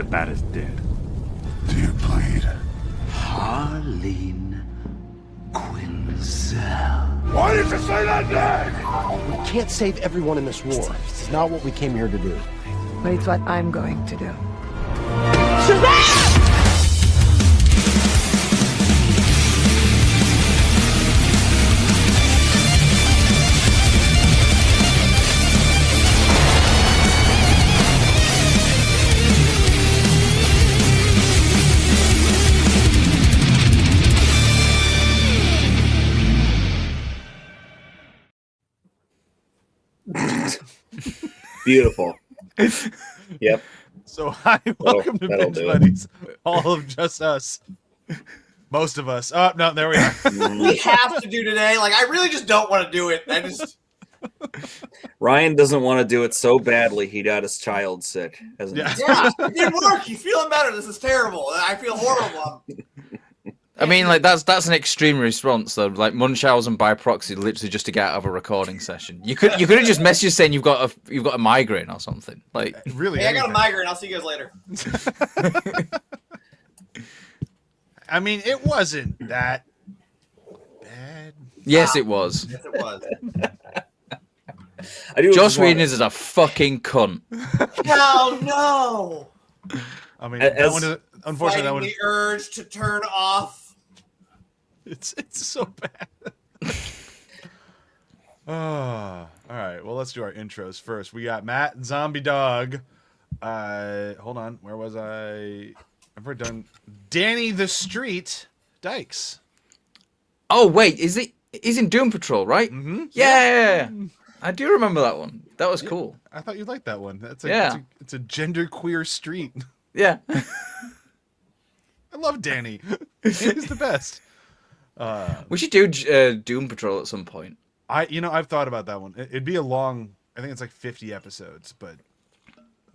the bat is dead. Dear blade. Harleen Quinzel. Why did you say that name? We can't save everyone in this war. It's not what we came here to do. But it's what I'm going to do. Beautiful. Yep. So hi, welcome to Binge Buddies. All of just us. Most of us. Oh, no, there we are. We have to do today. Like, I really just don't want to do it. Ryan doesn't want to do it so badly he got his child sick. Yeah, it didn't work. He's feeling better. This is terrible. I feel horrible. I mean, like that's an extreme response though. Like Munchausen by proxy, literally just to get out of a recording session. You could have just messaged saying you've got a migraine or something. Like really? Hey, I got a migraine. I'll see you guys later. I mean, it wasn't that bad. Yes, it was. Yes, it was. Joss Whedon is a fucking cunt. No. I mean, that one is, unfortunately, that one. The urge to turn off. It's so bad. All right. Well, let's do our intros first. We got Matt, Zombie Dog. Hold on. Where was I? I've done Danny the Street Dykes. Oh wait, is it? He's in Doom Patrol, right? Mm-hmm. Yeah. I do remember that one. That was cool. I thought you liked that one. It's a genderqueer street. Yeah. I love Danny. He's the best. We should do Doom Patrol at some point. I've thought about that one. It'd be a long. I think it's like 50 episodes, but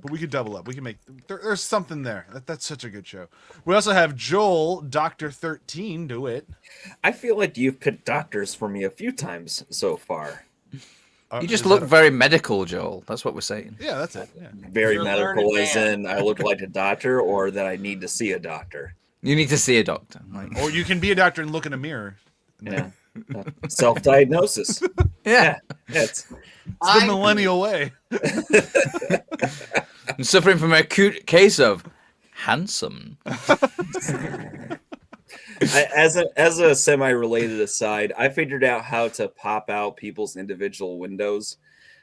we could double up. We can make. There's something there. That's such a good show. We also have Joel, Dr. 13, do it. I feel like you've picked doctors for me a few times so far. You just look very medical, Joel. That's what we're saying. Yeah, that's it. Yeah. Very medical, as in I look like a doctor, or that I need to see a doctor. You need to see a doctor. Or you can be a doctor and look in a mirror. Yeah. Self-diagnosis. Yeah. It's the millennial way. I'm suffering from an acute case of handsome. As a semi-related aside, I figured out how to pop out people's individual windows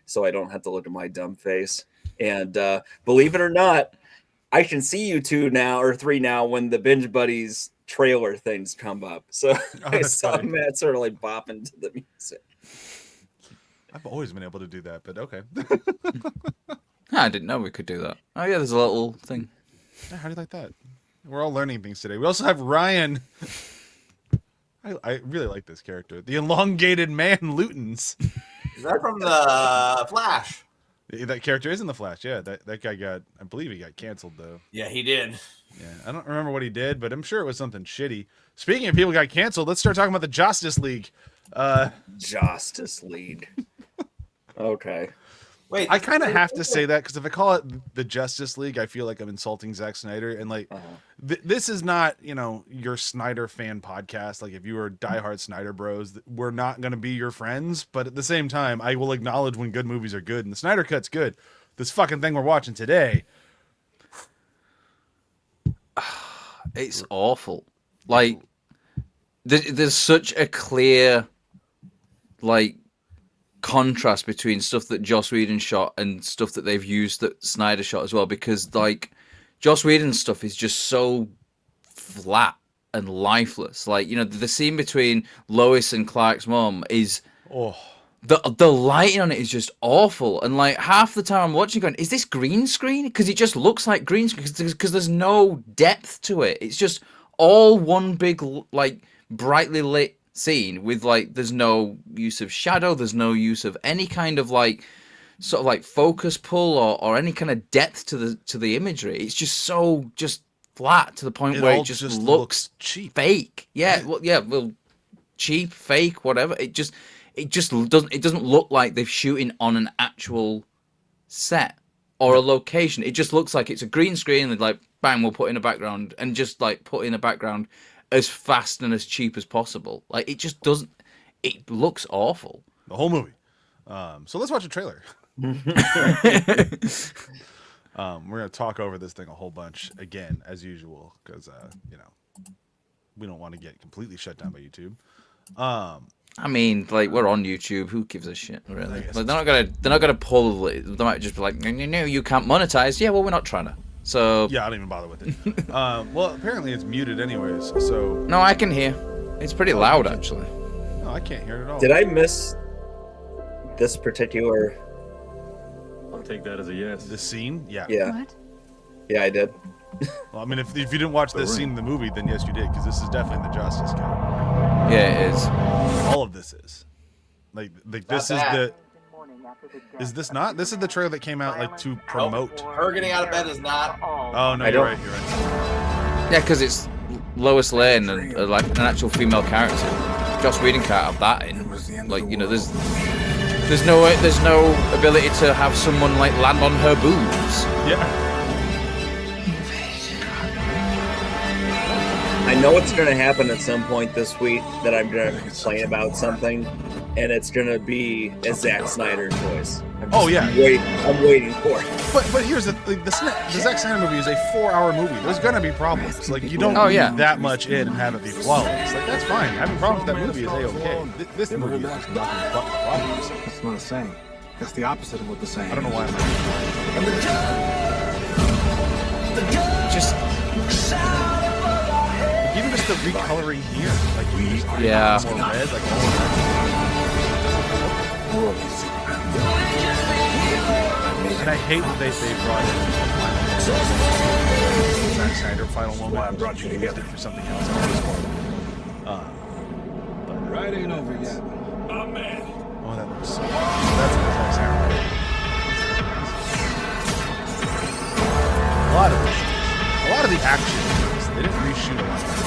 so I don't have to look at my dumb face. And believe it or not, I can see you two now or three now when the Binge Buddies trailer things come up. So I saw Matt sort of like bopping to the music. I've always been able to do that, but okay. I didn't know we could do that. Oh yeah, there's a little thing. How do you like that? We're all learning things today. We also have Ryan. I really like this character. The elongated man Lutens. Is that from the Flash? That character is in the Flash. Yeah, that guy I believe he got canceled though. Yeah, he did. Yeah, I don't remember what he did, but I'm sure it was something shitty. Speaking of people who got canceled, let's start talking about the Joss'tice League. Joss'tice League. Okay. Wait, I kind of have to say that because if I call it the Justice League, I feel like I'm insulting Zack Snyder. And like, this is not, your Snyder fan podcast. Like, if you are diehard Snyder bros, we're not going to be your friends. But at the same time, I will acknowledge when good movies are good. And the Snyder Cut's good. This fucking thing we're watching today. It's awful. Like, there's such a clear, like, contrast between stuff that Joss Whedon shot and stuff that they've used that Snyder shot as well, because like Joss Whedon's stuff is just so flat and lifeless. Like, the scene between Lois and Clark's mom is the lighting on it is just awful, and like half the time I'm watching going, is this green screen? Because it just looks like green screen because there's no depth to it. It's just all one big like brightly lit scene with like there's no use of shadow, there's no use of any kind of like sort of like focus pull or any kind of depth to the imagery. It's just so just flat to the point where it just looks cheap, fake. Well, cheap, fake, whatever. It doesn't look like they're shooting on an actual set. or a location. It just looks like it's a green screen and like bang, we'll put in a background and just like put in a background as fast and as cheap as possible. Like it just doesn't. It looks awful. The whole movie. So let's watch a trailer. We're gonna talk over this thing a whole bunch again, as usual, because we don't want to get completely shut down by YouTube. I mean, like we're on YouTube. Who gives a shit, really? Like, they're not gonna pull it. They might just be like, no, you can't monetize. Yeah, well, we're not trying to. So yeah, I don't even bother with it. Well, apparently it's muted anyways. So no, I can hear. It's pretty loud, actually. No, I can't hear it at all. Did I miss this particular? I'll take that as a yes. The scene? Yeah. Yeah. What? Yeah, I did. Well, I mean, if you didn't watch this scene in the movie, then yes, you did, because this is definitely the Justice cut. Yeah, it is. All of this is. Like this is the. Is this not? This is the trailer that came out like to promote. Her getting out of bed is not. Oh no, you're right. You're right. Yeah, because it's Lois Lane and like an actual female character. Joss Whedon can't have that in. Like there's no ability to have someone like land on her boobs. Yeah. I know it's going to happen at some point this week that I'm going to complain about something, and it's going to be a Zack Snyder choice. Oh yeah. I'm waiting for it. But here's the Zack Snyder movie is a 4-hour movie. There's gonna be problems. Like you don't need that much in and have it be flawless. Like that's fine. Having problems with that movie is a-okay. This movie is just nothing but problems. That's not a saying. That's the opposite of what the saying. I don't know why. Just even just the recoloring here, like yeah. More red, like all of that. And I hate that they brought in Zack Snyder final moment. I brought you used it for something else. But Ride ain't over yet. Oh man. Oh, that looks so good. That's what Zack Snyder. A lot of the action scenes, they didn't reshoot a lot of that.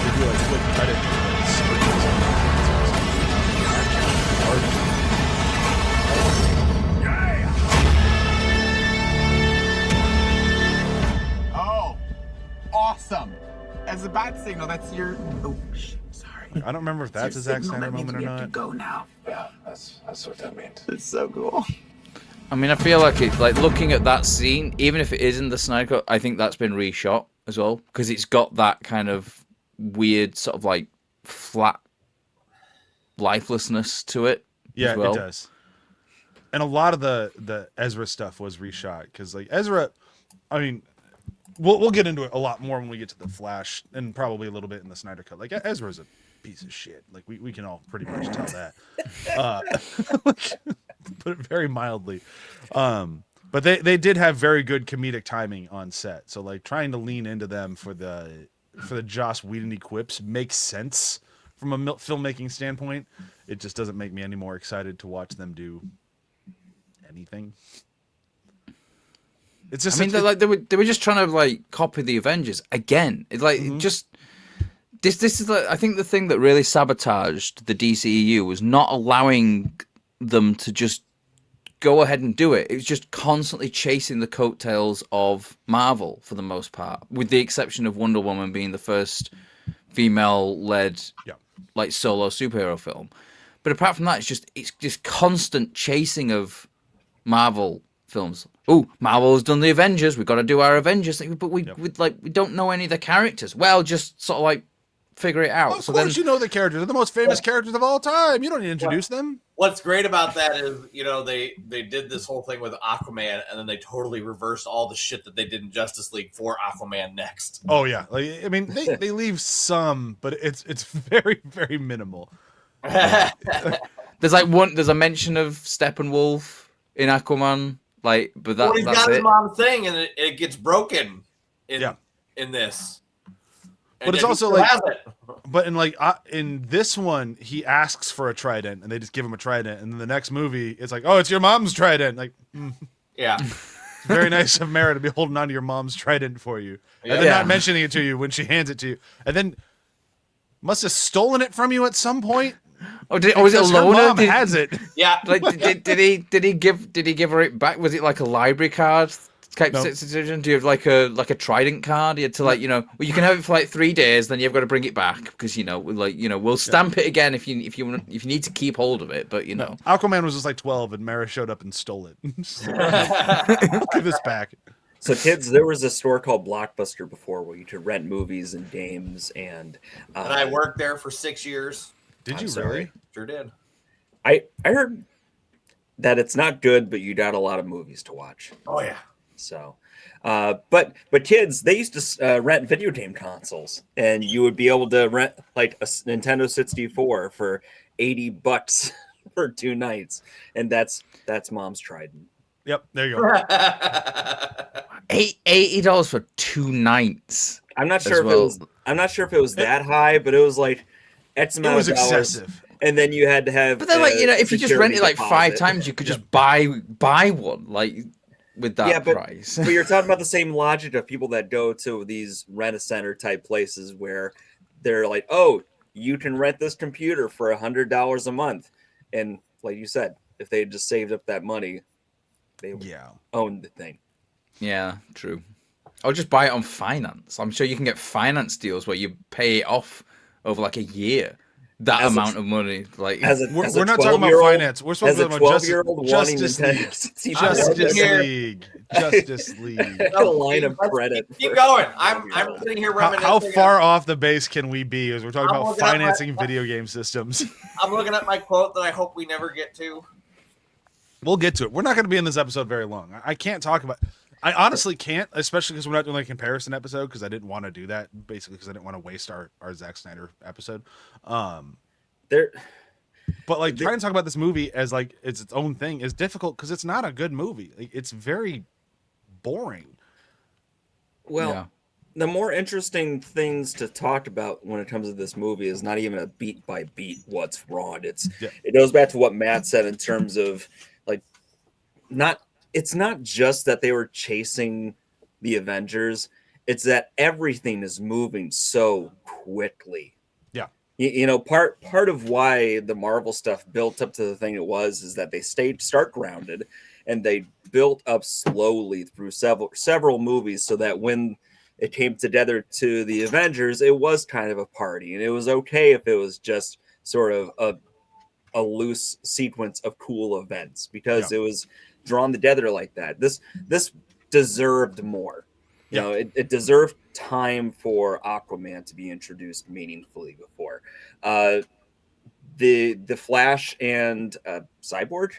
They do like quick cut it. Oh, awesome! As a bat signal, that's your. Oh, sorry. I don't remember if that's a Zack Snyder moment or not. Go now. Yeah, that's what that means. It's so cool. I mean, I feel like it. Like looking at that scene, even if it isn't the Snyder Cut, I think that's been reshot as well because it's got that kind of weird sort of like flat lifelessness to it. Yeah, as well. it does. And a lot of the Ezra stuff was reshot because like Ezra, I mean, we'll get into it a lot more when we get to the Flash and probably a little bit in the Snyder Cut. Like Ezra's a piece of shit. Like we can all pretty much tell that. Put it very mildly. But they did have very good comedic timing on set. So like trying to lean into them for the Joss Whedon quips makes sense from a filmmaking standpoint. It just doesn't make me any more excited to watch them do anything. It's just I mean, they were just trying to like copy the Avengers again. It's like just this is like, I think the thing that really sabotaged the DCEU was not allowing them to just go ahead and do it. It was just constantly chasing the coattails of Marvel for the most part, with the exception of Wonder Woman being the first female-led like solo superhero film. But apart from that, it's just constant chasing of Marvel films. Oh, Marvel's done the Avengers. We've got to do our Avengers thing, but we don't know any of the characters. Well, just sort of like figure it out. Of course, you know the characters. They're the most famous characters of all time. You don't need to introduce them. What's great about that is, they did this whole thing with Aquaman, and then they totally reversed all the shit that they did in Justice League for Aquaman next. Oh yeah, like I mean, they leave some, but it's very very minimal. There's a mention of Steppenwolf in Aquaman, like, but that's he's got it. his mom's thing, and it gets broken in this. But it's also like, but in this one, he asks for a trident, and they just give him a trident, and then the next movie, it's like, oh, it's your mom's trident. Like, yeah, it's very nice of Mara to be holding on to your mom's trident for you, and then not mentioning it to you when she hands it to you, and then must have stolen it from you at some point. Oh, was it Because her Alona? mom has it. Yeah. Like, did he give her it back? Was it like a library card type No. situation? Do you have like a Trident card? You had to well, you can have it for like 3 days, then you've got to bring it back because we'll stamp it again if you need to keep hold of it. But Aquaman was just like 12, and Mara showed up and stole it. Give this back. So, kids, there was a store called Blockbuster before where you could rent movies and games, and I worked there for 6 years. Did you sorry. really? Sure did. I heard that it's not good, but you got a lot of movies to watch. Oh yeah. So, but kids, they used to rent video game consoles, and you would be able to rent like a Nintendo 64 for $80 for 2 nights, and that's Mom's Trident. Yep, there you go. $80 for 2 nights. I'm not sure if it was that high, but it was like X amount It was of dollars. excessive. And then you had to have. But then, if you just rent it like 5 times, you could just buy one like with that price. But you're talking about the same logic of people that go to these rent-a-center type places where they're like, "Oh, you can rent this computer for $100 a month," and like you said, if they had just saved up that money, they would own the thing. Yeah, true. Or just buy it on finance. I'm sure you can get finance deals where you pay it off over like a year. That amount of money, like we're not talking about finance. We're supposed to talk about Justice League. Justice League. A line of credit. Keep going. I'm sitting here reminiscing. How far off the base can we be as we're talking about financing video game systems? I'm looking at my quote that I hope we never get to. We'll get to it. We're not going to be in this episode very long. I can't talk about. I honestly can't, especially because we're not doing like a comparison episode because I didn't want to do that, basically because I didn't want to waste our Zack Snyder episode. But like trying to talk about this movie as like it's its own thing is difficult because it's not a good movie. Like, it's very boring. Well, the more interesting things to talk about when it comes to this movie is not even a beat by beat what's wrong. It goes back to what Matt said in terms of like it's not just that they were chasing the Avengers. It's that everything is moving so quickly. Yeah. Part of why the Marvel stuff built up to the thing it was is that they start grounded and they built up slowly through several movies so that when it came together to the Avengers, it was kind of a party. And it was okay if it was just sort of a loose sequence of cool events because it was drawn together like that. This deserved more. It deserved time for Aquaman to be introduced meaningfully before. The Flash and Cyborg,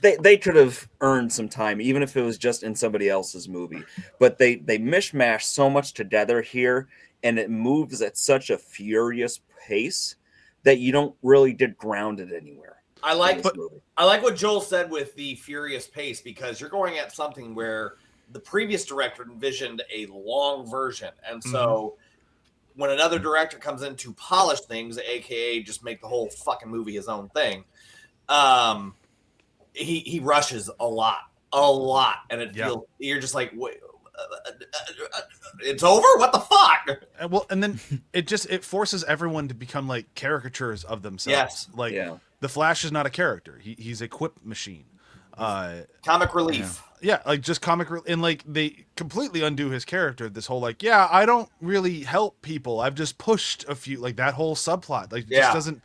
They could have earned some time, even if it was just in somebody else's movie. But they mishmash so much together here, and it moves at such a furious pace that you don't really get grounded anywhere. I like what Joel said with the furious pace because you're going at something where the previous director envisioned a long version, and so when another director comes in to polish things, aka just make the whole fucking movie his own thing, he rushes a lot, and it feels you're just like, wait, it's over? What the fuck? Well, and then it forces everyone to become like caricatures of themselves. Yes. The Flash is not a character. He's a quip machine. Comic relief. Yeah, like just comic and like they completely undo his character. This whole like, I don't really help people. I've just pushed a few, like that whole subplot. Like just doesn't.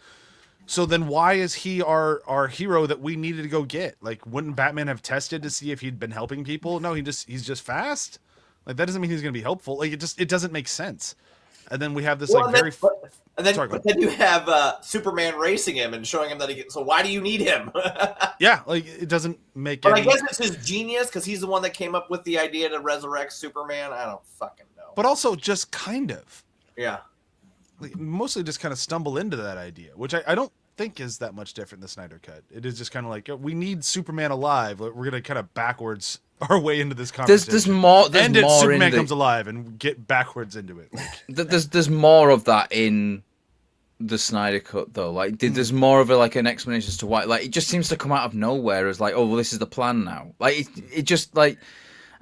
So then why is he our hero that we needed to go get? Like, wouldn't Batman have tested to see if he'd been helping people? No, he's just fast. Like that doesn't mean he's gonna be helpful. Like it doesn't make sense. And then we have this then you have Superman racing him and showing him that so why do you need him? Yeah, like it doesn't make. But I guess it's his genius because he's the one that came up with the idea to resurrect Superman. I don't fucking know. But also just kind of. Yeah. Like, mostly just kind of stumble into that idea, which I don't think is that much different than the Snyder Cut. It is just kind of like we need Superman alive. We're gonna kind of backwards our way into this conversation. There's more. Superman comes alive and get backwards into it. Like. There's more of that in the Snyder Cut though. Like there's more of an explanation as to why. Like it just seems to come out of nowhere as like, oh well, this is the plan now. Like it just like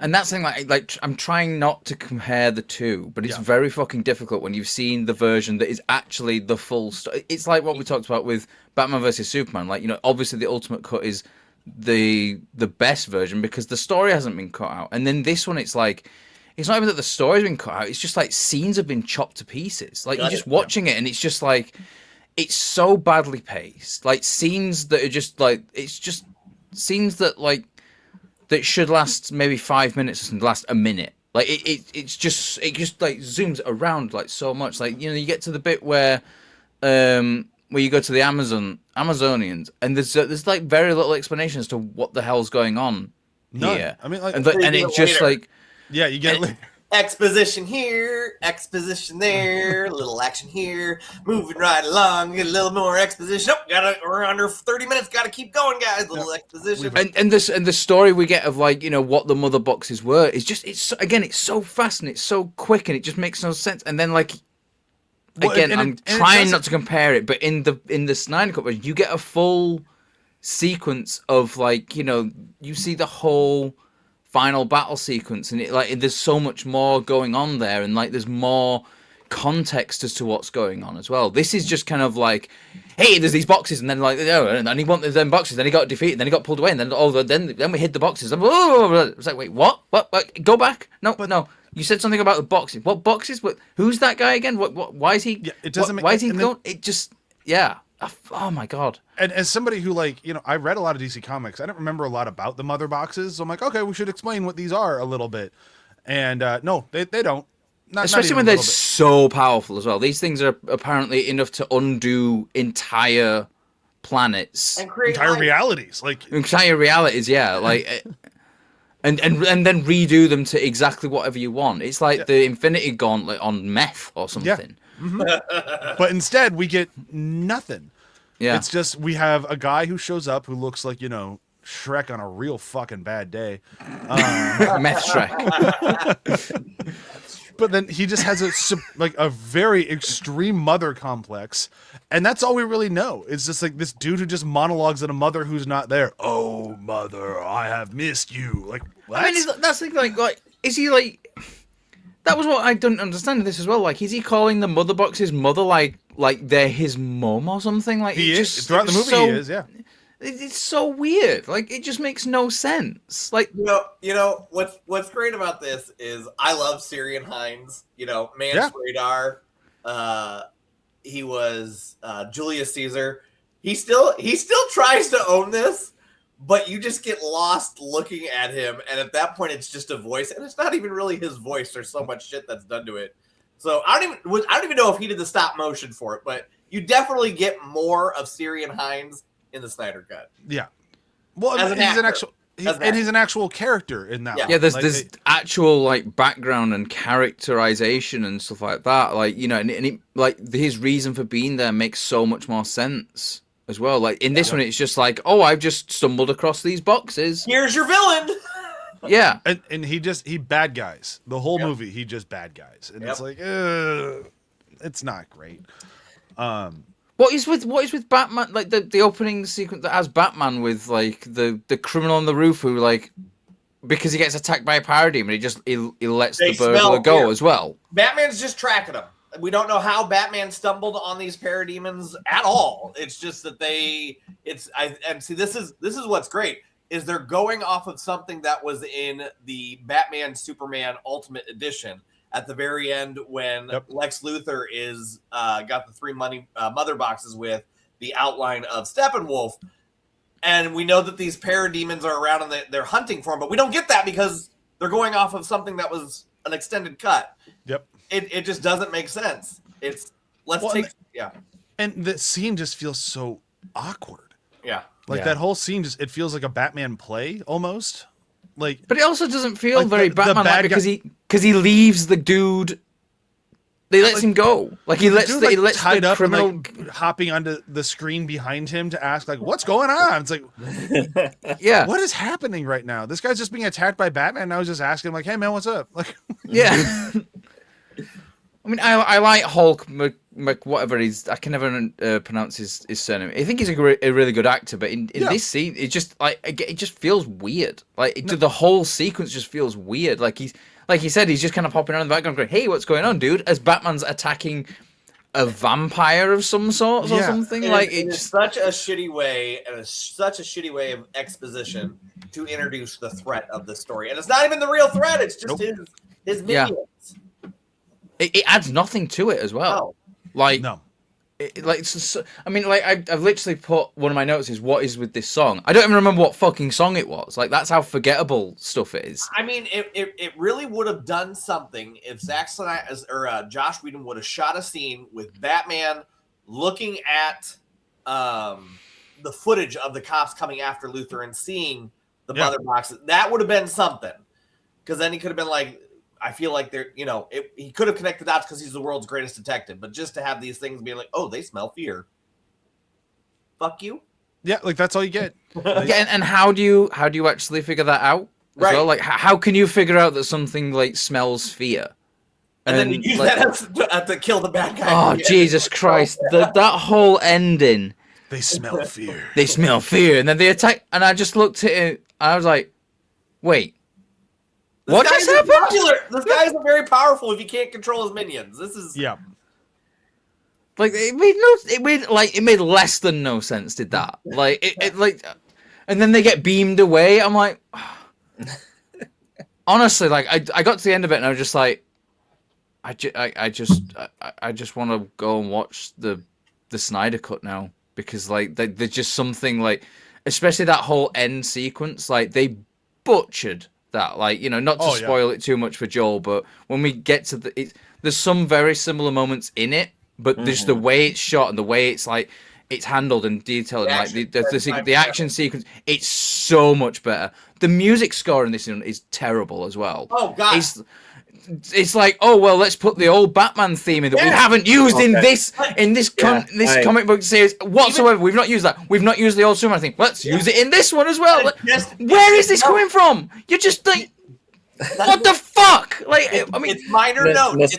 And that's the thing, like I'm trying not to compare the two, but it's very fucking difficult when you've seen the version that is actually the full story. It's like what we talked about with Batman versus Superman. Like, you know, obviously the ultimate cut is the best version because the story hasn't been cut out. And then this one, it's like, it's not even that the story's been cut out. It's just like scenes have been chopped to pieces. Like you're just watching it and it's just like, it's so badly paced. Like scenes that are just like, it's just scenes that like, that should last maybe 5 minutes and last a minute. Like it just like zooms around like so much. Like, you know, you get to the bit where you go to the Amazonians and there's like very little explanation as to what the hell's going on here. I mean, like, and it's just like, yeah, you get it. Exposition here, exposition there, a little action here, moving right along, get a little more exposition. Oh, we're under 30 minutes, gotta keep going, guys. Little exposition. And the story we get of like, you know, what the mother boxes were is just it's so fast and it's so quick and it just makes no sense. And then like again, I'm trying not to compare it, but in the Snyder Cut version, you get a full sequence of like, you know, you see the whole final battle sequence and it like there's so much more going on there and like there's more context as to what's going on as well. This is just kind of like, hey, there's these boxes and then like, oh, and he wanted them boxes, then he got defeated, then he got pulled away, and then we hid the boxes. It's like, wait, what? Go back? No. You said something about the boxes. What boxes? What? Who's that guy again? What? Why is he? Yeah, it doesn't. Why is he going? It just, yeah. Oh my god. And as somebody who like, you know, I read a lot of DC comics, I don't remember a lot about the mother boxes. So I'm like, okay, we should explain what these are a little bit. And no, they don't. Especially when they're so powerful as well. These things are apparently enough to undo entire planets and create entire realities. Like entire realities, yeah. Like and then redo them to exactly whatever you want. It's like the Infinity Gauntlet on meth or something. Yeah. Mm-hmm. But instead we get nothing. Yeah. It's just we have a guy who shows up who looks like, you know, Shrek on a real fucking bad day. Meth Shrek. But then he just has a very extreme mother complex, and that's all we really know. It's just like this dude who just monologues at a mother who's not there. Oh, mother, I have missed you. Like, what? I mean, that's like, is he like? That was what I don't understand this as well. Like, is he calling the mother boxes mother like they're his mom or something? Like he is throughout the movie. He is, yeah. It's so weird. Like it just makes no sense. Like you know what's great about this is I love Syrian Hines. You know, Man's Radar. He was Julius Caesar. He still tries to own this, but you just get lost looking at him. And at that point, it's just a voice, and it's not even really his voice. There's so much shit that's done to it. So I don't even know if he did the stop motion for it, but you definitely get more of Syrian Hines in the Snyder Cut. Yeah. Well, he's an actual character in that. Yeah, there's actual like background and characterization and stuff like that. Like, you know, and he, like his reason for being there makes so much more sense as well. Like in this one, it's just like, oh, I've just stumbled across these boxes. Here's your villain. Yeah, and he bad guys the whole movie. He just bad guys, and it's like, it's not great. What is with Batman? Like the opening sequence that has Batman with like the criminal on the roof who like because he gets attacked by a parademon, he lets the burglar go as well. Batman's just tracking him. We don't know how Batman stumbled on these parademons at all. It's just that see this is what's great is they're going off of something that was in the Batman Superman Ultimate Edition. At the very end, when Lex Luthor is got the three mother boxes with the outline of Steppenwolf, and we know that these parademons are around and they're hunting for him, but we don't get that because they're going off of something that was an extended cut. Yep, it just doesn't make sense. And the scene just feels so awkward. Yeah, that whole scene it feels like a Batman play almost. Like, but it also doesn't feel very Batman because he leaves the dude. They lets him go. Like he lets tied the up criminal and, like, hopping onto the screen behind him to ask like, "What's going on?" It's like, yeah, what is happening right now? This guy's just being attacked by Batman. And I was just asking like, "Hey man, what's up?" Like, yeah. I mean, I like Hulk whatever he's, I can never pronounce his surname. I think he's a really good actor, but in this scene, it just it just feels weird. Like the whole sequence just feels weird. Like he said, he's just kind of popping around in the background, going, "Hey, what's going on, dude?" As Batman's attacking a vampire of some sort or something. It's such a shitty way, and it's such a shitty way of exposition to introduce the threat of the story. And it's not even the real threat; it's just his minions. It adds nothing to it as well. No. I've literally put one of my notes is what is with this song. I don't even remember what fucking song it was. Like that's how forgettable stuff is. I mean, it really would have done something if Zack Snyder or Josh Whedon would have shot a scene with Batman looking at the footage of the cops coming after Luthor and seeing the mother boxes. That would have been something, because then he could have been like, I feel like he could have connected dots because he's the world's greatest detective, but just to have these things be like, oh, they smell fear. Fuck you. Yeah, like that's all you get. And how do you actually figure that out? Right. Well? Like how can you figure out that something like smells fear? And then you use that to kill the bad guy. Oh, Jesus Christ. That whole ending. They smell fear. They smell fear. And then they attack. And I just looked at it. I was like, wait. What just happened? This guy isn't very powerful if he can't control his minions. This is like it made less than no sense. Did that and then they get beamed away. I'm like, honestly, like I got to the end of it and I was just like, I just want to go and watch the Snyder cut now, because like there's just something like, especially that whole end sequence, like they butchered that, like, not to spoil it too much for Joel, but when we get to there's some very similar moments in it, but just the way it's shot and the way it's like it's handled and detailed, and like the action sequence, it's so much better. The music score in this is terrible as well. Oh god, it's like, oh well, let's put the old Batman theme in that we haven't used in this comic book series whatsoever. We've not used that. We've not used the old Superman theme. Let's use it in this one as well. Where is this coming from? You're just like, what the fuck? Like, it's minor notes.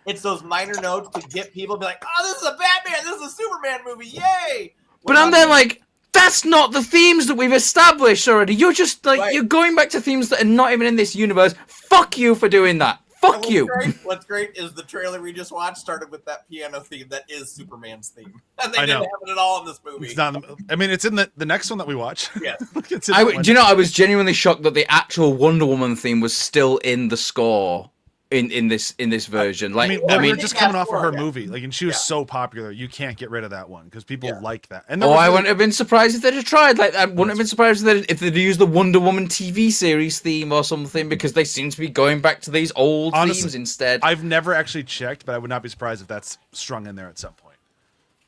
It's those minor notes to get people to be like, oh, this is a Batman. This is a Superman movie. Yay! But I'm then like, that's not the themes that we've established already. You're just like, you're going back to themes that are not even in this universe. Fuck you for doing that. Fuck you. What's great is the trailer we just watched started with that piano theme that is Superman's theme. And they didn't have it at all in this movie. It's not. I mean, it's in the next one that we watch. Yes. Do you know, I was genuinely shocked that the actual Wonder Woman theme was still in the score. In this version, like I mean, just coming off of her movie, like, and she was so popular, you can't get rid of that one because people like that. And I wouldn't have been surprised if they'd have tried. Like, I wouldn't have been surprised if they'd used the Wonder Woman TV series theme or something, because they seem to be going back to these old themes instead. I've never actually checked, but I would not be surprised if that's strung in there at some point.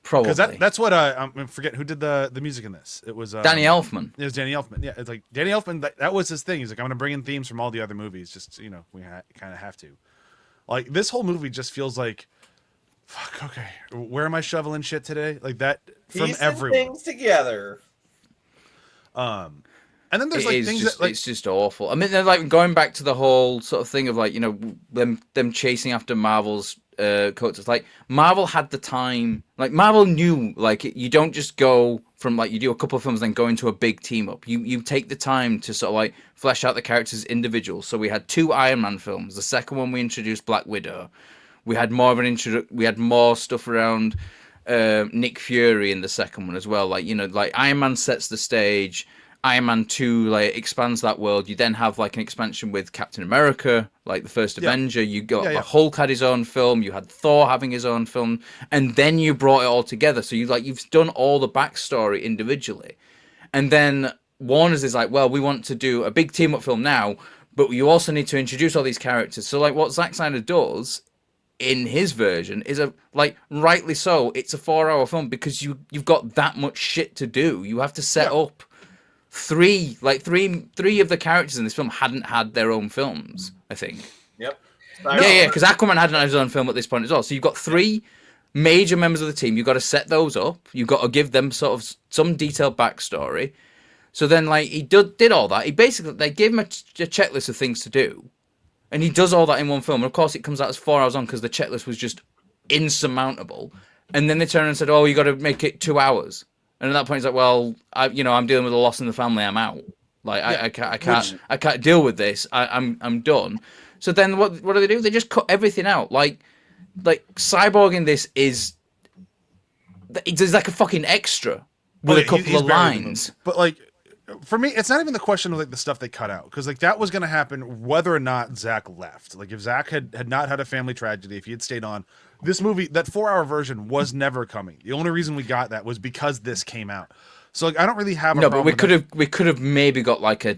Probably, because that's what I forget who did the music in this. It was Danny Elfman. It was Danny Elfman. Yeah, it's like Danny Elfman. That was his thing. He's like, I'm going to bring in themes from all the other movies. Just we kind of have to. Like, this whole movie just feels like, fuck. Okay, where am I shoveling shit today? Like that from everyone. Things together. And then there's things that it's just awful. I mean, they're like going back to the whole sort of thing of like, them chasing after Marvel's coats. It's like Marvel had the time. Like, Marvel knew, like, you don't just go from, like, you do a couple of films then go into a big team up. You take the time to sort of like flesh out the characters individuals. So we had 2 Iron Man films. The second one we introduced Black Widow. We had more of we had more stuff around Nick Fury in the second one as well. Like, like Iron Man sets the stage. Iron Man 2 like expands that world. You then have like an expansion with Captain America, like the first Avenger. You got the Hulk had his own film. You had Thor having his own film, and then you brought it all together. So you've done all the backstory individually, and then Warner's is like, well, we want to do a big team up film now, but you also need to introduce all these characters. So like what Zack Snyder does in his version is rightly so, it's a 4-hour film because you've got that much shit to do. You have to set up. Three of the characters in this film hadn't had their own films, I think. Yep. Yeah, because Aquaman hadn't had his own film at this point as well. So you've got 3 major members of the team. You've got to set those up. You've got to give them sort of some detailed backstory. So then, like, he did all that. They gave him a checklist of things to do, and he does all that in one film. And of course, it comes out as 4 hours on because the checklist was just insurmountable. And then they turned and said, "Oh, you got to make it 2 hours." And at that point, it's like, "Well, I'm dealing with a loss in the family. I'm out. Like, I can't deal with this. I'm done." So then, what do? They just cut everything out. Like Cyborg in this is, it's like a fucking extra with a couple of lines. But like, for me, it's not even the question of like the stuff they cut out, because like that was going to happen whether or not Zach left. Like if Zach had not had a family tragedy, if he had stayed on, this movie, that 4-hour version was never coming. The only reason we got that was because this came out. So like I don't really have a problem. But we could have maybe got like a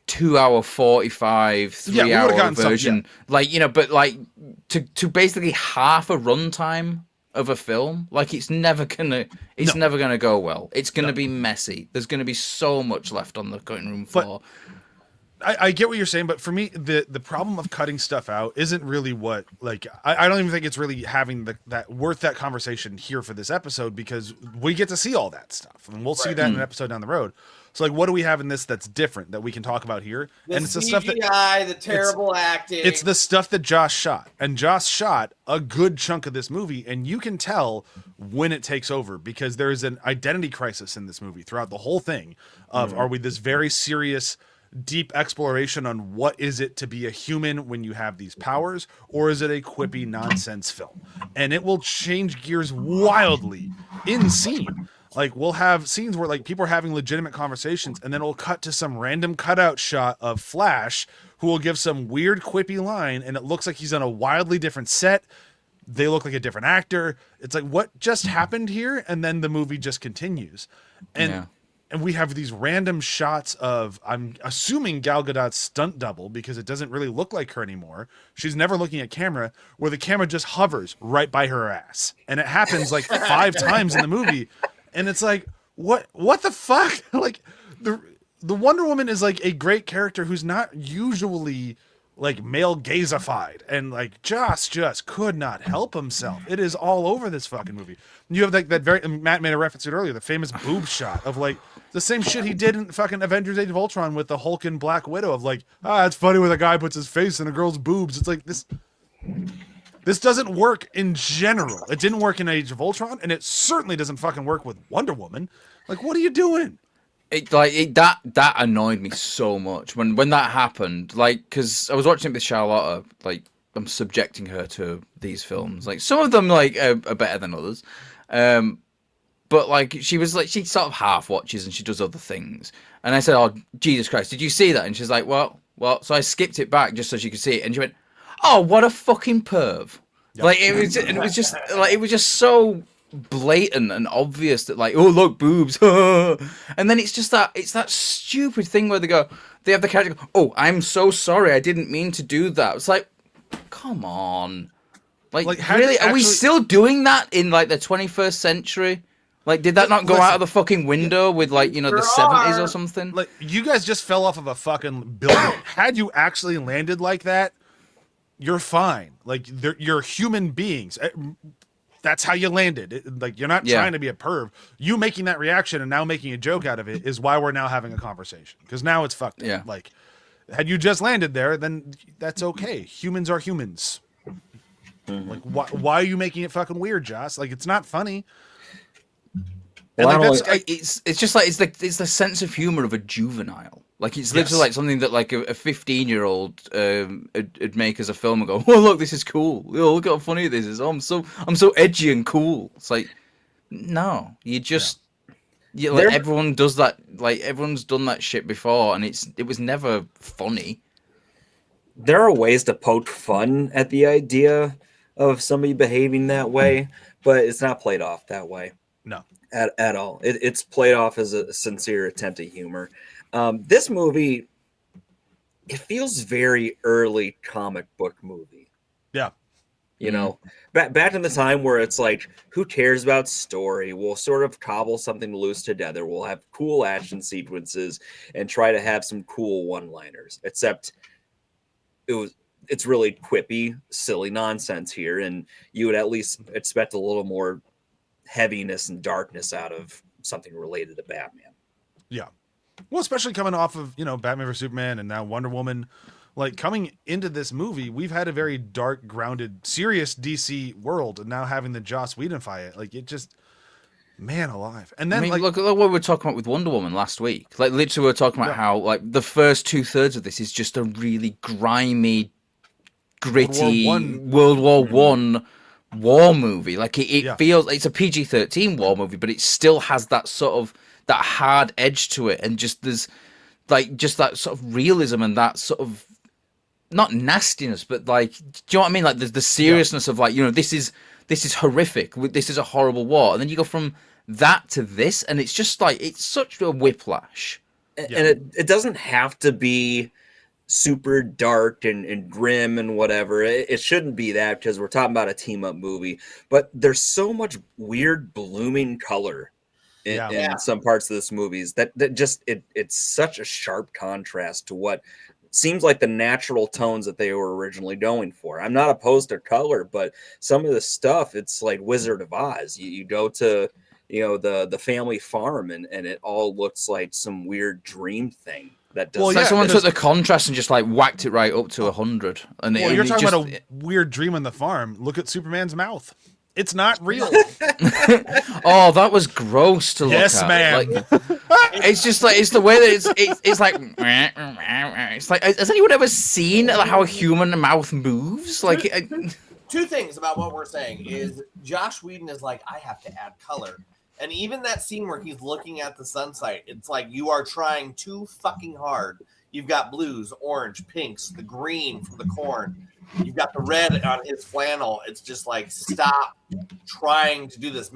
2 hour 45 3-hour version, but like to basically half a runtime of a film, like it's never gonna go well. It's gonna be messy. There's gonna be so much left on the cutting room floor. I get what you're saying, but for me, the problem of cutting stuff out isn't really what, like, I don't even think it's really having that worth that conversation here for this episode, because we get to see all that stuff and we'll see that in an episode down the road. So like, what do we have in this that's different that we can talk about here? And it's the stuff that the terrible acting. It's the stuff that Joss shot, and Joss shot a good chunk of this movie, and you can tell when it takes over, because there is an identity crisis in this movie throughout the whole thing. Are we this very serious, deep exploration on what is it to be a human when you have these powers, or is it a quippy nonsense film? And it will change gears wildly in scene. Like we'll have scenes where like people are having legitimate conversations, and then we'll cut to some random cutout shot of Flash, who will give some weird quippy line, and it looks like he's on a wildly different set. They look like a different actor. It's like, what just happened here? And then the movie just continues. And we have these random shots of, I'm assuming Gal Gadot's stunt double, because it doesn't really look like her anymore. She's never looking at camera, where the camera just hovers right by her ass. And it happens like 5 times in the movie. And it's like, what the fuck? Like the Wonder Woman is like a great character who's not usually like male gazified, and like Joss just could not help himself. It is all over this fucking movie. You have like that very, Matt made a reference to it earlier, the famous boob shot of like the same shit he did in fucking Avengers Age of Ultron with the Hulk and Black Widow, of like, it's funny when a guy puts his face in a girl's boobs. It's like this doesn't work in general. It didn't work in Age of Ultron, and it certainly doesn't fucking work with Wonder Woman. Like, what are you doing? That annoyed me so much when that happened. Like, because I was watching it with Charlotta. Like, I'm subjecting her to these films. Like, some of them like are better than others. But like, she sort of half watches and she does other things. And I said, "Oh, Jesus Christ, did you see that?" And she's like, "Well." So I skipped it back just so she could see it, and she went, "Oh, what a fucking perv!" Yep. Like it was just so blatant and obvious that like, oh look, boobs, and then it's that stupid thing where they have the character go, "Oh, I'm so sorry, I didn't mean to do that." It's like, come on, like really, are we still doing that in like the 21st century? Like, did that not go out of the fucking window with like, the 70s or something? Like, you guys just fell off of a fucking building. Had you actually landed like that, you're fine. Like, you're human beings. That's how you landed. Like, you're not trying to be a perv. You making that reaction and now making a joke out of it is why we're now having a conversation. Because now it's fucked up. Yeah. Like, had you just landed there, then that's okay. Humans are humans. Mm-hmm. Like, why are you making it fucking weird, Joss? Like, it's not funny. And well, it's just like it's the sense of humor of a juvenile. Like, it's literally like something that like a 15-year-old would make as a film and go, "Oh look, this is cool. Oh, look how funny this is. Oh, I'm so edgy and cool." It's like, no, you just like everyone does that. Like, everyone's done that shit before, and it was never funny. There are ways to poke fun at the idea of somebody behaving that way, but it's not played off that way. No. At all. It's played off as a sincere attempt at humor. This movie, it feels very early comic book movie. Yeah. You know, back in the time where it's like, who cares about story? We'll sort of cobble something loose together. We'll have cool action sequences and try to have some cool one-liners. Except it's really quippy, silly nonsense here, and you would at least expect a little more heaviness and darkness out of something related to Batman. Yeah. Well, especially coming off of, Batman vs Superman and now Wonder Woman. like coming into this movie, we've had a very dark, grounded, serious DC world, and now having the Joss Whedonify it, like it just, man alive. And then I mean, like, look at what we were talking about with Wonder Woman last week. Like literally, we were talking about how like the first 2/3 of this is just a really grimy, gritty World War One war movie. Like it feels it's a PG-13 war movie, but it still has that sort of that hard edge to it, and just there's like just that sort of realism and that sort of not nastiness, but like, do you know what I mean? Like there's the seriousness of like, you know, this is horrific. This is a horrible war, and then you go from that to this, and it's just like it's such a whiplash. And it doesn't have to be super dark and grim and whatever. It shouldn't be that, because we're talking about a team up movie. But there's so much weird blooming color in some parts of this movies that just it's such a sharp contrast to what seems like the natural tones that they were originally going for. I'm not opposed to color, but some of the stuff, it's like Wizard of Oz. You go to, you know, the family farm, and it all looks like some weird dream thing. That does. Well, like someone took the contrast and just like whacked it right up to 100. And you're talking about a weird dream on the farm. Look at Superman's mouth. It's not real. Oh, that was gross to look at. Yes, ma'am. Like, it's just like it's the way that it's like it's like, has anyone ever seen how a human mouth moves? Like two things about what we're saying is Josh Whedon is like, I have to add color. And even that scene where he's looking at the sunset, it's like you are trying too fucking hard. You've got blues, orange, pinks, the green from the corn. You've got the red on his flannel. It's just like, stop trying to do this.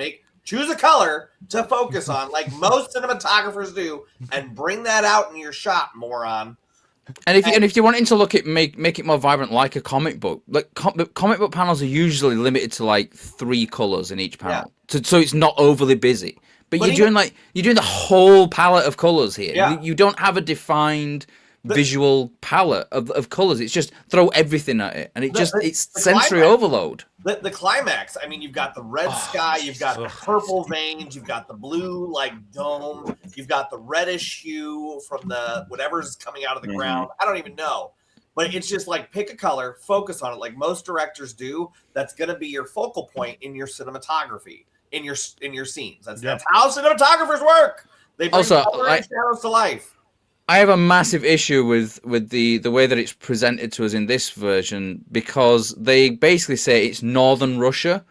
Choose a color to focus on, like most cinematographers do, and bring that out in your shot, moron. And if you're wanting to look at make it more vibrant, like a comic book, like comic book panels are usually limited to like 3 colors in each panel, so it's not overly busy. But you're doing the whole palette of colors here. Yeah. You don't have a defined visual palette of colors. It's just throw everything at it, and it's sensory overload. The climax, I mean, you've got the red sky, you've got the purple veins, you've got the blue like dome, you've got the reddish hue from the whatever's coming out of the ground. I don't even know. But it's just like, pick a color, focus on it like most directors do. That's going to be your focal point in your cinematography, in your scenes. That's how cinematographers work. They bring color and shadows to life. I have a massive issue with the way that it's presented to us in this version, because they basically say it's northern Russia,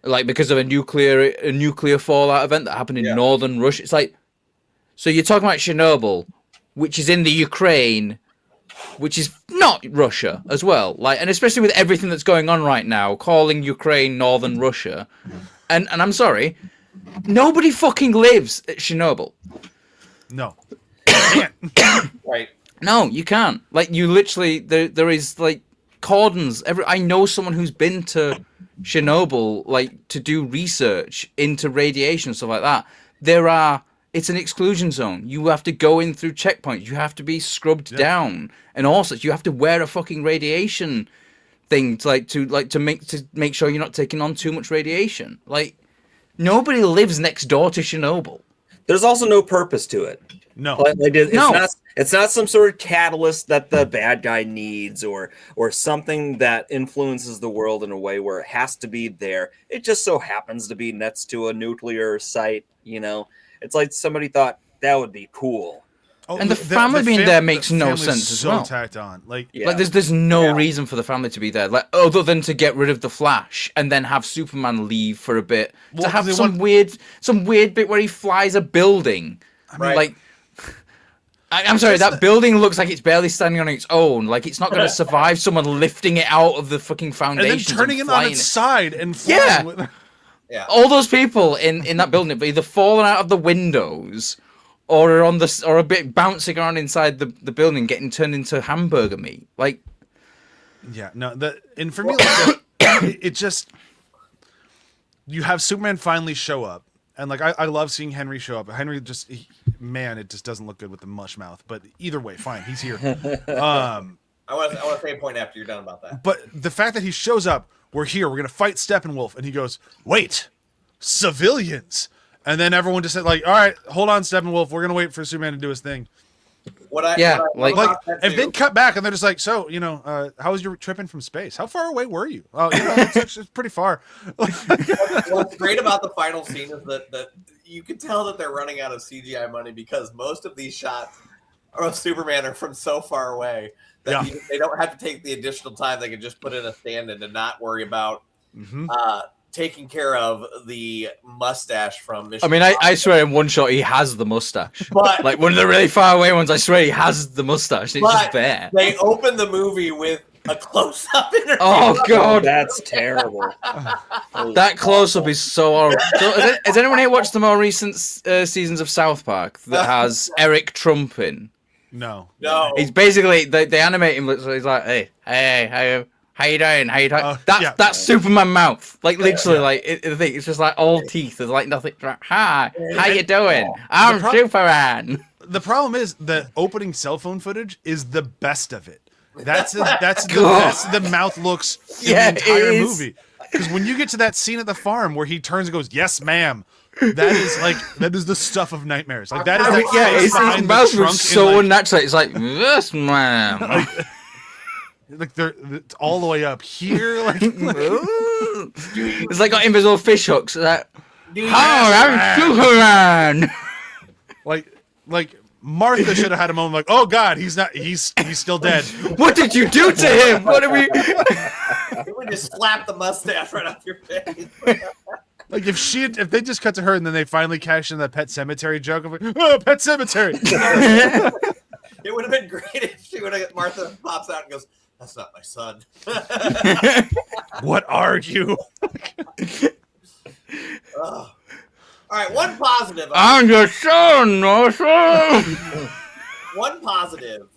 like because of a nuclear fallout event that happened in northern Russia. It's like, so you're talking about Chernobyl, which is in the Ukraine, which is not Russia as well. Like, and especially with everything that's going on right now, calling Ukraine northern Russia, and I'm sorry, nobody fucking lives at Chernobyl. No. Right. No, you can't. Like, you literally, there is like cordons. I know someone who's been to Chernobyl, like to do research into radiation and stuff like that. It's an exclusion zone. You have to go in through checkpoints. You have to be scrubbed down, and also you have to wear a fucking radiation thing to make sure you're not taking on too much radiation. Like, nobody lives next door to Chernobyl. There's also no purpose to it. No, it's not some sort of catalyst that the bad guy needs, or something that influences the world in a way where it has to be there. It just so happens to be next to a nuclear site. You know, it's like somebody thought that would be cool. And the family being there makes no sense as well. Tacked on. Like there's no reason for the family to be there, like other than to get rid of the Flash and then have Superman leave for a bit, to have some weird bit where he flies a building. I mean, like, I'm sorry, that building looks like it's barely standing on its own. Like, it's not going to survive someone lifting it out of the fucking foundation and then turning it on its side and flying. Yeah. All those people in that building have either fallen out of the windows or are a bit bouncing around inside the building, getting turned into hamburger meat. Like, and for me, like, it just, you have Superman finally show up. And like, I love seeing Henry show up. Henry it just doesn't look good with the mush mouth. But either way, fine, he's here. I want to say a point after you're done about that. But the fact that he shows up, we're here, we're gonna fight Steppenwolf, and he goes, "Wait, civilians!" And then everyone just said, like, "All right, hold on, Steppenwolf, we're gonna wait for Superman to do his thing." What I Yeah, what I love Like about that if they too- cut back and they're just like, so how was your trip in from space? How far away were you? Oh, it's pretty far. what's great about the final scene is that you can tell that they're running out of CGI money because most of these shots of Superman are from so far away that they don't have to take the additional time. They can just put in a stand-in and not worry about taking care of the mustache from Mission. I mean, I swear in one shot he has the mustache. But Like one of the really far away ones, I swear he has the mustache. It's just but there. they open the movie with a close-up interview. Oh god, That's terrible. that close-up is so horrible. So, has anyone here watched the more recent seasons of South Park that has Eric Trump in? No. No. He's basically they animate him so he's like, hey, how you doing? How you doing? That's Superman mouth. Like literally, like it's just like all teeth. There's like nothing. Hi, how you doing? I'm Superman. The problem is the opening cell phone footage is the best of it. That's the best the mouth looks in the entire movie. Because when you get to that scene at the farm where he turns and goes, "Yes, ma'am," that is the stuff of nightmares. Like that is His mouth trunk looks so in, like, unnatural. It's like, yes, ma'am. like it's all the way up here. Like, It's like got invisible fish hooks. Like, I'm Superman. like Martha should have had a moment like, oh God, he's still dead. What did you do to him? What did we? You would just slap the mustache right off your face. Like if they just cut to her and then they finally cash in that Pet Cemetery joke of like, oh, Pet Cemetery. It would have been great if she would have. Martha pops out and goes, "That's not my son." What are you? All right, one positive. I'm your son, also. One positive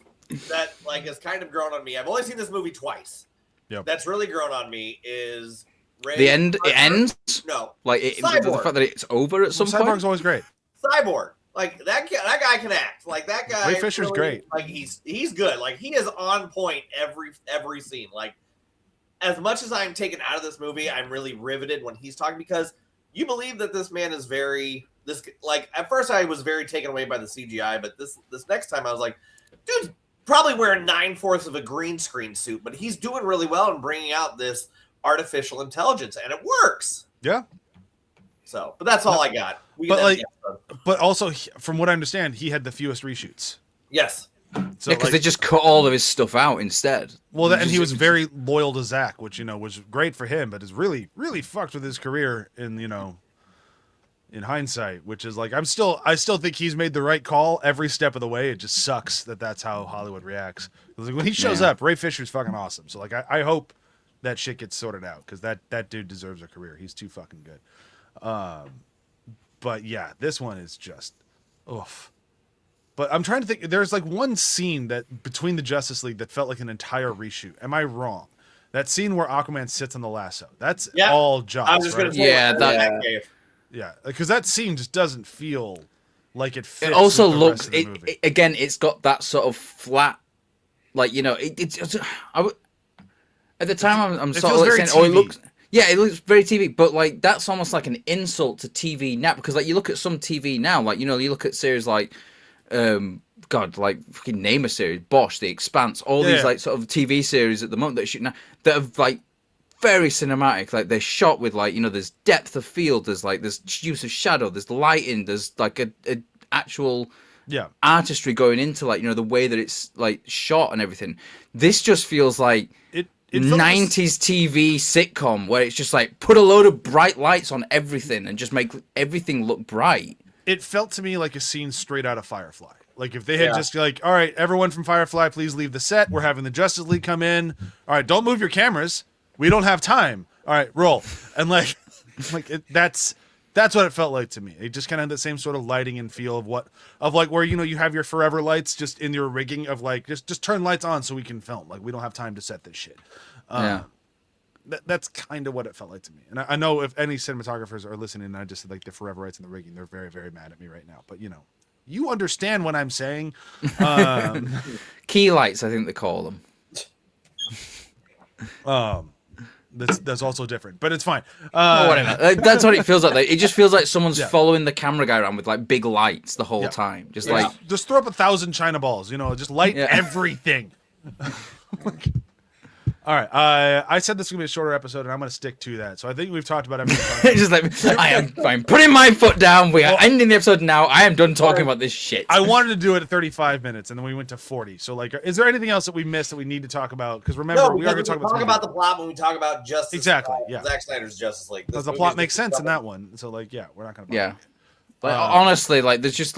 that like has kind of grown on me. I've only seen this movie twice. Yep. That's really grown on me is Ray The end. It ends. No, Like the fact that it's over at some point. Cyborg's always great. Cyborg. Like that guy can act. Like that guy. Ray Fisher's great. Like he's good. Like he is on point every scene. Like as much as I'm taken out of this movie, I'm really riveted when he's talking because you believe that this man is like at first I was very taken away by the CGI, but this next time I was like, dude's probably wearing 9/4 of a green screen suit, but he's doing really well in bringing out this artificial intelligence, and it works. Yeah. So, but that's all I got. But also, from what I understand, he had the fewest reshoots. Yes. So Yeah, because they just cut all of his stuff out instead. Well, and he was very loyal to Zach, which was great for him, but is really, really fucked with his career in in hindsight. Which is like I still think he's made the right call every step of the way. It just sucks that that's how Hollywood reacts. Like, when he shows up, Ray Fisher's fucking awesome. So like I hope that shit gets sorted out because that dude deserves a career. He's too fucking good. But yeah, this one is just oof. But I'm trying to think. There's like one scene that between the Justice League that felt like an entire reshoot. Am I wrong? That scene where Aquaman sits on the lasso. That's all Joss. I was just right? gonna say Yeah, because that scene just doesn't feel like it fits. It also with the looks rest of the movie. again. It's got that sort of flat, like it's. At the time, I'm sort of like saying, oh, it looks. Yeah, it looks very TV, but like that's almost like an insult to TV now because like you look at some TV now, like you look at series like, God, like fucking name a series, Bosch, The Expanse, all these like sort of TV series at the moment that shoot now that have like very cinematic, like they're shot with like there's depth of field, there's use of shadow, there's lighting, there's like a actual artistry going into like the way that it's like shot and everything. This just feels like it 90s TV sitcom where it's just like put a load of bright lights on everything and just make everything look bright. It felt to me like a scene straight out of Firefly. Like if they had just like, all right, everyone from Firefly, please leave the set. We're having the Justice League come in. All right, don't move your cameras. We don't have time. All right, roll. And like that's what it felt like to me. It just kind of had the same sort of lighting and feel of like where you have your forever lights just in your rigging of like just turn lights on so we can film. Like we don't have time to set this shit. That's kind of what it felt like to me. And I know if any cinematographers are listening, and I just said like the forever lights and the rigging, they're very, very mad at me right now. But you understand what I'm saying. Key lights, I think they call them. that's also different, but it's fine. Oh, whatever. That's what it feels like. It just feels like someone's following the camera guy around with like big lights the whole time. Just like just throw up 1,000 China balls. Just light everything. All right. I said this is gonna be a shorter episode, and I'm gonna stick to that. So I think we've talked about everything. Just like I'm putting my foot down. We are ending the episode now. I am done talking about this shit. I wanted to do it at 35 minutes, and then we went to 40. So, like, is there anything else that we missed that we need to talk about? Because remember, we are going to talk about the plot when we talk about Justice. Exactly. Yeah. Zack Snyder's Justice League. Because the plot makes sense in that one. So, like, we're not going to. Yeah. But honestly, like, there's just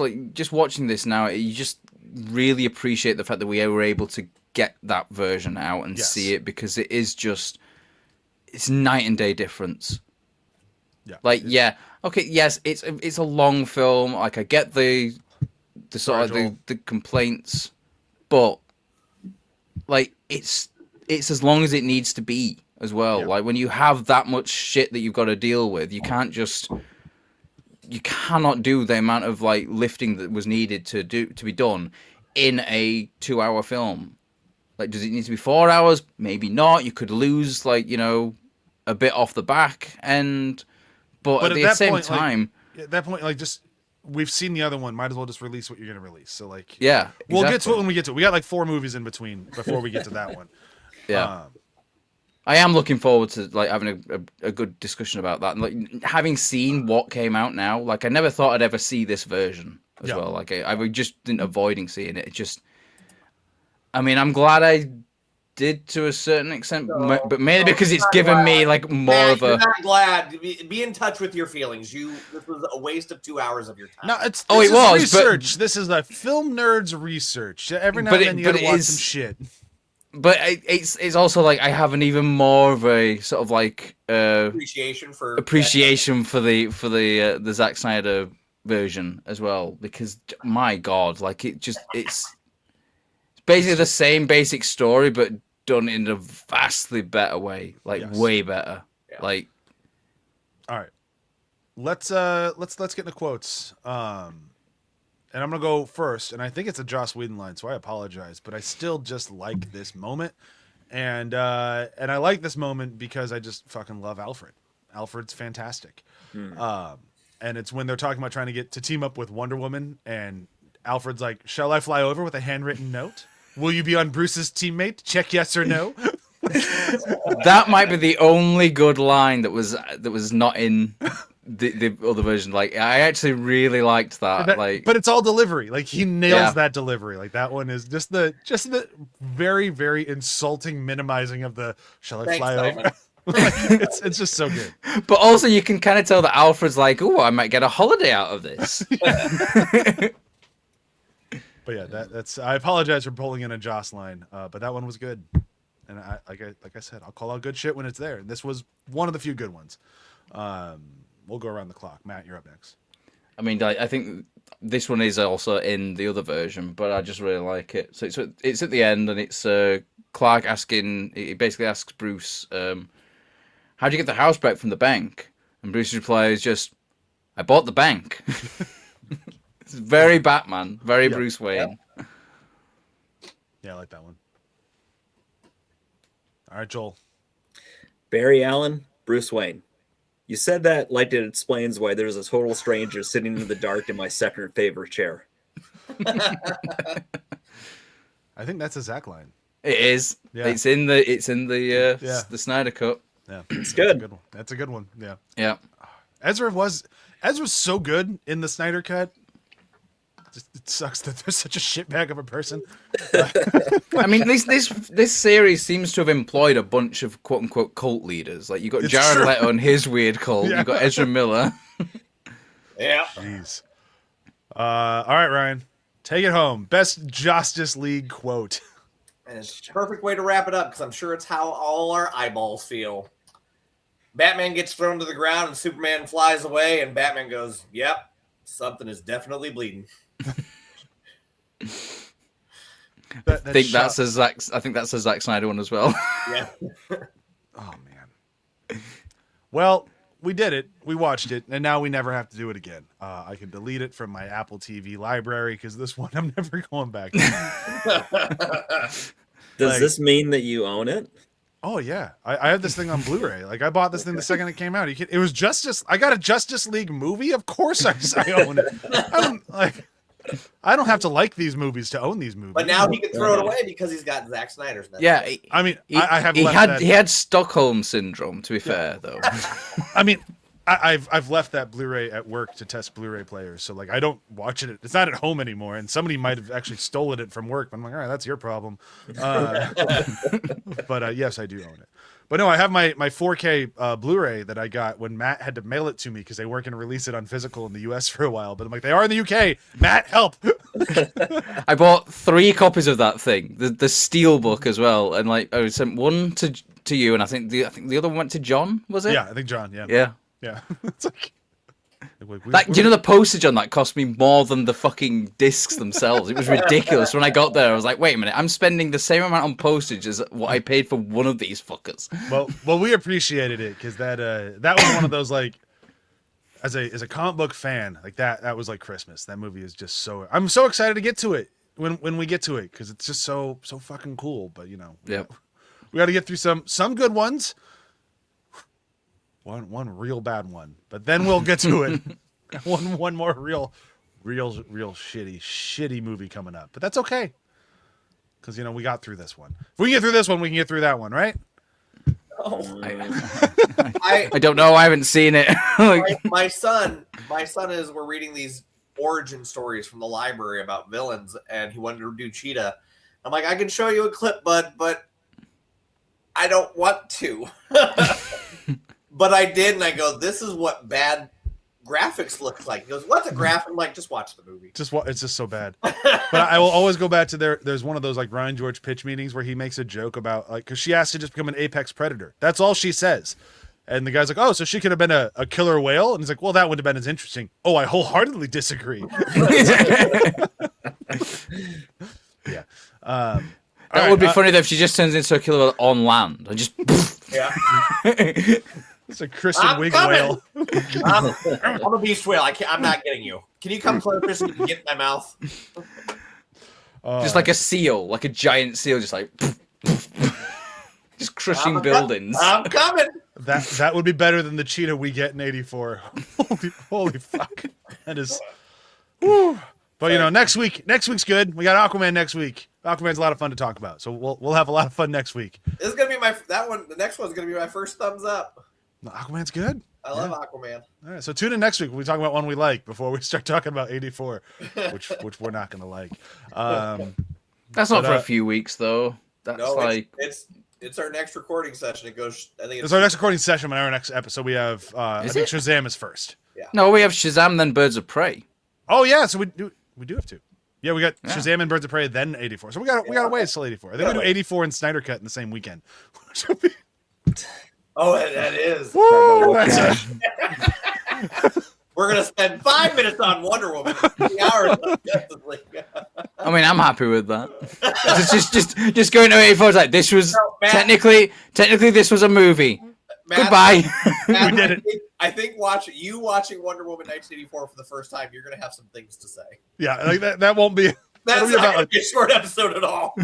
watching this now, you just really appreciate the fact that we were able to get that version out and see it, because it is just, it's night and day difference. Yeah. Like, okay, yes, it's a long film. Like, I get the sort of the complaints, but like it's as long as it needs to be as well. Yeah. Like, when you have that much shit that you've got to deal with, you cannot do the amount of like lifting that was needed to be done in a 2-hour film. Like, does it need to be 4 hours? Maybe not. You could lose like, a bit off the back end, but at the same time, at that point, like, just we've seen the other one. Might as well just release what you're gonna release. So like, we'll get to it when we get to it. We got like 4 movies in between before we get to that one. I am looking forward to like having a good discussion about that. And like, having seen what came out now, like, I never thought I'd ever see this version as well. Like, I was just avoiding seeing it. It just, I mean, I'm glad I did to a certain extent, but mainly because it's given me like more of a. You're not glad. Be in touch with your feelings. This was a waste of 2 hours of your time. No, it was research. This is a film nerd's research. Every now and then you gotta watch some shit. But it's also like I have an even more of a sort of like appreciation for the Zack Snyder version as well, because my God, like it's basically the same basic story but done in a vastly better way, like way better. Yeah. Like, all right, let's get into quotes. And I'm gonna go first, and I think it's a Joss Whedon line, so I apologize, but I still just like this moment, and I like this moment because I just fucking love Alfred. Alfred's fantastic, and it's when they're talking about trying to get to team up with Wonder Woman, and Alfred's like, "Shall I fly over with a handwritten note? Will you be on Bruce's teammate? Check yes or no." That might be the only good line that was not in the other version. Like, I actually really liked that. But it's all delivery. Like, he nails that delivery. Like, that one is just the very, very insulting minimizing of the "shall I fly over?" Like, it's just so good. But also, you can kind of tell that Alfred's like, "Oh, I might get a holiday out of this." But yeah, that's. I apologize for pulling in a Joss line, but that one was good. And like I said, I'll call out good shit when it's there. And this was one of the few good ones. We'll go around the clock. Matt, you're up next. I mean, I think this one is also in the other version, but I just really like it. So it's at the end, and it's Clark asking. He basically asks Bruce, "How'd you get the house back from the bank?" And Bruce replies, "Just, I bought the bank." It's very Batman, very Bruce Wayne. Yeah, I like that one. All right, Joel. Barry Allen, Bruce Wayne. You said that like it explains why there's a total stranger sitting in the dark in my second favorite chair. I think that's a Zack line. It is. Yeah. It's in the Snyder cut. Yeah, it's good. That's a good one. Yeah. Yeah. Ezra's so good in the Snyder cut. It sucks that there's such a shitbag of a person. I mean, this series seems to have employed a bunch of quote unquote cult leaders. Like, you got Jared Leto and his weird cult. You got Ezra Miller. Yeah. Jeez. All right, Ryan, take it home. Best Joss'tice League quote. And it's a perfect way to wrap it up, because I'm sure it's how all our eyeballs feel. Batman gets thrown to the ground and Superman flies away, and Batman goes, "Yep, something is definitely bleeding." I think that's a Zack Snyder one as well. Yeah. Oh man. Well, we did it. We watched it, and now we never have to do it again. I can delete it from my Apple TV library because this one I'm never going back to. Does this mean that you own it? Oh yeah, I have this thing on Blu-ray. Like I bought this thing the second it came out. It was I got a Justice League movie. Of course I own it. I don't have to like these movies to own these movies. But now he can throw it away because he's got Zack Snyder's. Yeah, I mean, he, I have. He left had that, he had Stockholm syndrome. To be fair, though. I mean, I've left that Blu-ray at work to test Blu-ray players, so like I don't watch it. It's not at home anymore, and somebody might have actually stolen it from work. But I'm like, all right, that's your problem. But yes, I do own it. But no, I have my 4K Blu-ray that I got when Matt had to mail it to me because they weren't going to release it on physical in the US for a while. But I'm like, they are in the UK. Matt, help! I bought 3 copies of that thing, the steel book as well, and like I sent one to you, and I think the other one went to John. Was it? Yeah, I think John. Yeah. Yeah. It's like. Do you know the postage on that cost me more than the fucking discs themselves? It was ridiculous. When I got there, I was like, wait a minute, I'm spending the same amount on postage as what I paid for one of these fuckers. Well, we appreciated it because that was one of those like, as a comic book fan, like that was like Christmas. That movie is just so. I'm so excited to get to it when we get to it because it's just so fucking cool. But we got to get through some good ones. One real bad one, but then we'll get to it. one more real shitty movie coming up, but that's okay because we got through this one. If we can get through this one, we can get through that one, right? Oh, I don't know. I haven't seen it. my son is. We're reading these origin stories from the library about villains, and he wanted to do Cheetah. I'm like, I can show you a clip, bud, but I don't want to. But I did, and I go, this is what bad graphics look like. He goes, what's a graphic? I'm like, just watch the movie. It's just so bad. But I will always go back to there's one of those like Ryan George pitch meetings where he makes a joke about like, because she asked to just become an apex predator. That's all she says. And the guy's like, oh, so she could have been a killer whale? And he's like, well, that would have been as interesting. Oh, I wholeheartedly disagree. Yeah. That would be funny though if she just turns into a killer whale on land and just. Yeah. It's a Kristen Wiig whale. I'm a beast whale. I'm not getting you. Can you come closer so you can get in my mouth? Just like a seal, like a giant seal, just like just crushing buildings. I'm coming. That would be better than the cheetah we get in '84. Holy fuck. That is. Whew. But next week's good. We got Aquaman next week. Aquaman's a lot of fun to talk about, so we'll have a lot of fun next week. This is gonna be the next one's gonna be my first thumbs up. Aquaman's good. I love Aquaman. All right, so tune in next week when we talk about one we like before we start talking about '84, which we're not gonna like. That's not for a few weeks though. That's it's our next recording session. It goes. I think it's our next recording session. When our next episode, we have I think Shazam is first. Yeah. No, we have Shazam, then Birds of Prey. Oh yeah, so we do have to. Yeah, we got Shazam and Birds of Prey, then '84. So we got a ways till '84. I think we do '84 and Snyder Cut in the same weekend. Oh, that is. Woo, We're gonna spend 5 minutes on Wonder Woman, 3 hours on Justice League. I mean, I'm happy with that. just going to '84. Like this was technically this was a movie. Matt, Goodbye. Matt, We did it. I think watching Wonder Woman 1984 for the first time, you're gonna have some things to say. Yeah, like that won't be. That's not gonna be a short episode at all.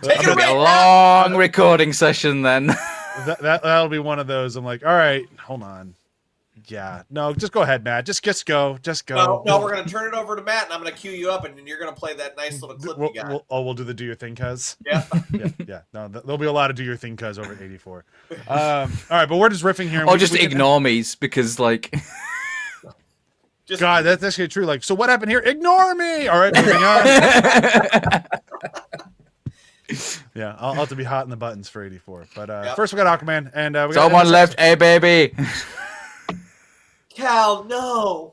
It'll be a long recording session then. That'll be one of those. I'm like, all right, hold on. Yeah, no, just go ahead, Matt. Just go. No, we're gonna turn it over to Matt, and I'm gonna cue you up, and you're gonna play that nice little clip you got. We'll do the do your thing, cuz. Yeah. yeah. No, there'll be a lot of do your thing, cuz over '84. All right, but we're just riffing here. Or just ignore me because like. God, that's actually true. Like, so what happened here? Ignore me. All right, moving on. Yeah, I'll have to be hot in the buttons for '84. But first we got Aquaman, and we got someone left. Hey, baby. Cal, no.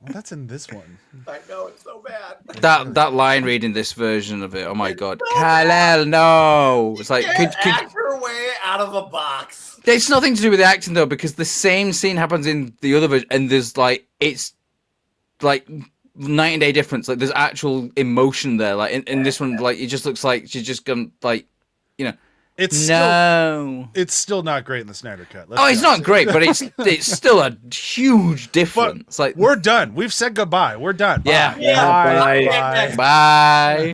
Well, that's in this one. I know, it's so bad. That line reading this version of it. Oh my god, Kal-El, no. It's like could act your way out of a box. It's nothing to do with the acting though, because the same scene happens in the other version, and there's like it's like night and day difference. Like there's actual emotion there. Like in this one, like it just looks like she's just gonna like, It's still not great in the Snyder Cut. It's not great, but it's still a huge difference. But like we're done. We've said goodbye. We're done. Yeah. Bye. Bye.